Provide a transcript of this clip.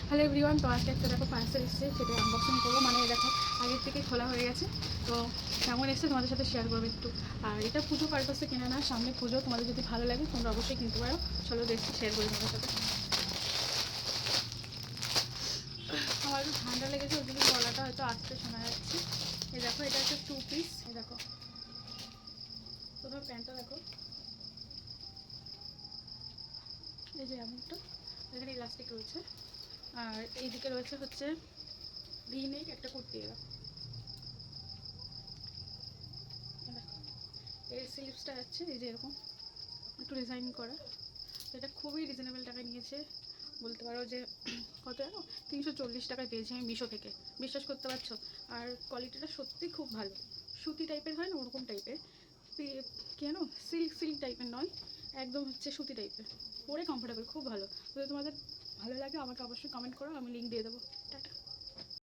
Hello everyone, তো আজকে একটা দেখো পার্সেল এসেছে, সেটা আনবক্সিং করবো। মানে দেখো আগের থেকে খোলা হয়ে গেছে, তো কেমন এসেছে তোমাদের সাথে শেয়ার করবো একটু। আর এটা পুজো পারপাসে কেনা না, সামনে পুজো, তোমাদের যদি ভালো লাগে তোমরা অবশ্যই কিনতে পারো। চলো দেখছি, শেয়ার করি তোমাদের সাথে। আমার একটু ঠান্ডা লেগেছে, ওই জন্য গলাটা হয়তো আস্তে শোনা যাচ্ছে। এই দেখো, এটা একটা 2 পিস। এই দেখো, প্রথমে প্যান্টটা দেখো, এই যে এমনটা, এখানে ইলাস্টিক রয়েছে। আর এইদিকে রয়েছে হচ্ছে ভি নেক একটা কুর্তি। দেখো, এর স্লিভসটা যাচ্ছে এই যে এরকম একটু ডিজাইন করা। এটা খুবই রিজনেবল টাকায় নিয়েছে, বলতে পারো যে কত জানো, 340 টাকায় পেয়েছি আমি মিশো থেকে। বিশ্বাস করতে পারছো? আর কোয়ালিটিটা সত্যি খুব ভালো, সুতি টাইপের হয় না ওরকম টাইপের, কেন সিল্ক সিল্ক টাইপের নয়, একদম হচ্ছে সুতি টাইপের, পরে কমফোর্টেবল, খুব ভালো। যদি তোমাদের ভালো লাগে আমাকে অবশ্যই কমেন্ট করো, আমি লিঙ্ক দিয়ে দেবো। টাটা।